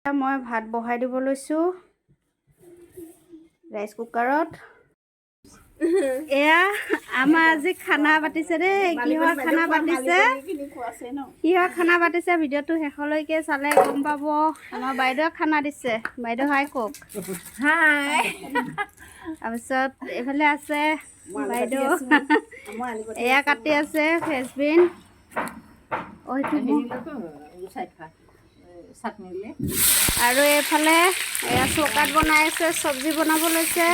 মই ভাত বহাই দিব লৈছোঁ ৰাইচ কুকাৰত। এয়া আমাৰ আজি খানা পাতিছে দেই। কিহৰ খানা পাতিছে ভিডিঅ'টো শেষলৈকে চালে গম পাব। আমাৰ বাইদেউ খানা দিছে। বাইদেউ হাই কওক। হাই। তাৰপিছত এইফালে আছে বাইদেউ, এয়া কাটি আছে ফ্ৰেঞ্চবিন। আৰু এইফালে এয়া চৌকাত বনাই আছে, চব্জি বনাব লৈছে।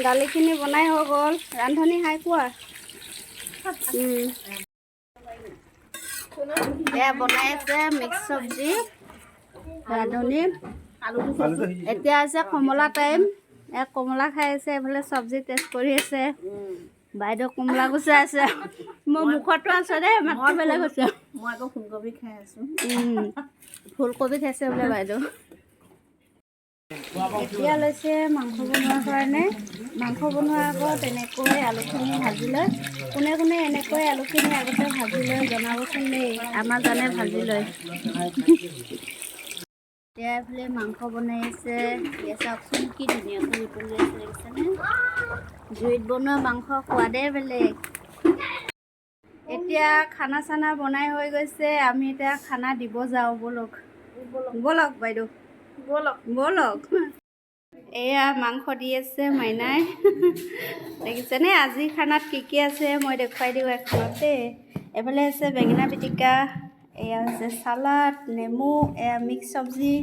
দালিখিনি বনাই হৈ গ'ল। ৰান্ধনি হাই কোৱা। এয়া বনাই আছে মিক্স চব্জি ৰান্ধনি। এতিয়া আছে কমলা টাইম। এয়া কমলা খাই আছে, এইফালে চব্জি টেষ্ট কৰি আছে। বাইদেউ কমলা গুচাই আছে। মোৰ মুখতো আছে দেই, মাতটো বেলেগ হৈছে। মই আকৌ ফুলকবি খাই আছোঁ। ফুলকবি খাইছে বোলে বাইদেউ। এতিয়া লৈছে মাংস বনোৱাৰ কাৰণে। মাংস বনোৱাৰ আগত এনেকৈ আলুখিনি ভাজি লয়। কোনে কোনে এনেকৈ আলুখিনি আগতে ভাজি লয় জনাবচোন দেই। আমাৰ জানে ভাজি লয়। এতিয়া এইফালে মাংস বনাই আছে। এতিয়া চাওকচোন কি ধুনীয়াকৈ উতলি আছে দেখিছেনে? জুইত বনোৱা মাংস সোৱাদেই বেলেগ। এতিয়া খানা চানা বনাই হৈ গৈছে। আমি এতিয়া খানা দিব যাওঁ। ব'লক ব'লক বাইদেউ, ব'লক। এয়া মাংস দি আছে মাইনাই। দেখিছেনে আজি খানাত কি আছে মই দেখুৱাই দিওঁ এখনতে। এইফালে আছে বেঙেনা পিটিকা, এয়া হৈছে চালাড, নেমু, এয়া মিক্স চব্জি,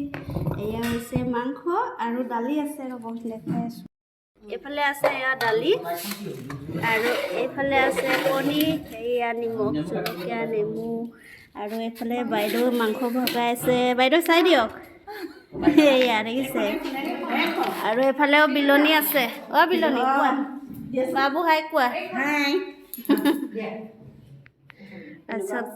এয়া হৈছে মাংস আৰু দালি আছে। ৰ'ব দেখাই আছোঁ। এইফালে আছে এয়া দালি আৰু এইফালে আছে কণী, এয়া নিমখ জলকীয়া নেমু আৰু এইফালে বাইদেউ মাংস ভগাই আছে। বাইদেউ চাই দিয়ক। এয়া দেখিছে। আৰু এইফালেও বিলনী আছে। অ' বিলনী কোৱা। বাবু হাই কোৱা। হাই। তাৰপিছত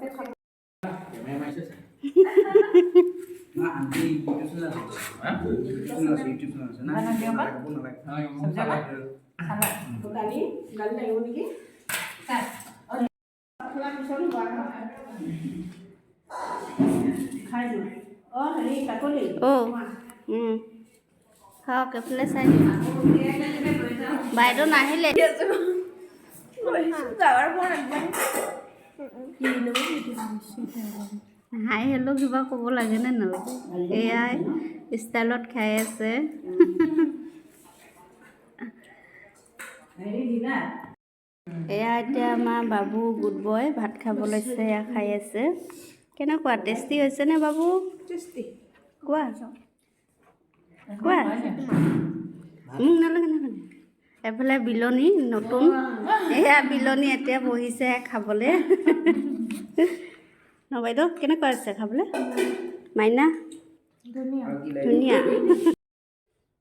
খাওক এইফালে চাই দিওঁ। বাইদেউ নাহিলে। হাই হেল্ল' কিবা ক'ব লাগেনে নালাগে? এয়াই ষ্টাইলত খাই আছে। এয়া এতিয়া আমাৰ বাবু গুড বয় ভাত খাব লৈছে। এয়া খাই আছে। কেনেকুৱা টেষ্টি হৈছেনে বাবু? টেষ্টি কোৱা কোৱা। নালাগে নালাগে। এফালে বিলনী নতুন। এয়া বিলনী এতিয়া বহিছে খাবলৈ। ন বাইদেউ কেনেকুৱা আছে খাবলৈ? মাইনা ধুনীয়া।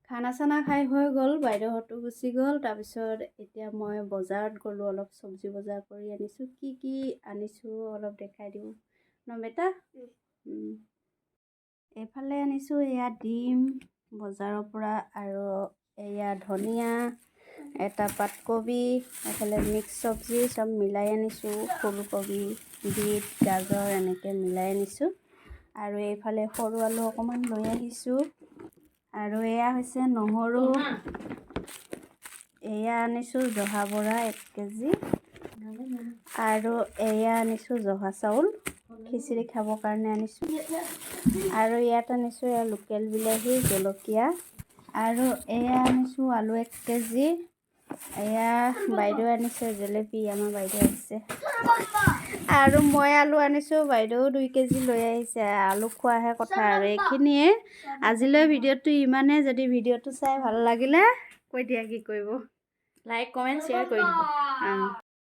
খানা চানা খাই হৈ গ'ল। বাইদেউহঁতো গুচি গ'ল। তাৰপিছত এতিয়া মই বজাৰত গ'লোঁ, অলপ চব্জি বজাৰ কৰি আনিছোঁ। কি আনিছোঁ অলপ দেখাই দিওঁ ন বেটা। এইফালে আনিছোঁ এয়া ডিম বজাৰৰ পৰা, আৰু এয়া ধনিয়া, এটা পাতকবি, এইফালে মিক্স চব্জি চব মিলাই আনিছোঁ। ফুলকবি, বিট, গাজৰ এনেকৈ মিলাই আনিছোঁ। আৰু এইফালে সৰু আলু অকণমান লৈ আহিছোঁ। আৰু এয়া হৈছে নহৰু। এয়া আনিছোঁ জহা বৰা 1 কেজি। আৰু এয়া আনিছোঁ জহা চাউল, খিচিৰি খাবৰ কাৰণে আনিছোঁ। আৰু ইয়াত আনিছোঁ এয়া লোকেল বিলাহী, জলকীয়া। আৰু এয়া আনিছোঁ আলু 1 কেজি। এয়া বাইদেউ আনিছে জেলেপি, আমাৰ বাইদেউ আহিছে। আৰু মই আলু আনিছোঁ, বাইদেউ 2 কেজি লৈ আহিছে। আলু খোৱাহে কথা আৰু। এইখিনিয়ে আজিলৈ ভিডিঅ'টো ইমানেই। যদি ভিডিঅ'টো চাই ভাল লাগিলে কৈ দিয়া কি কৰিব। লাইক কমেণ্ট শ্বেয়াৰ কৰি দিব।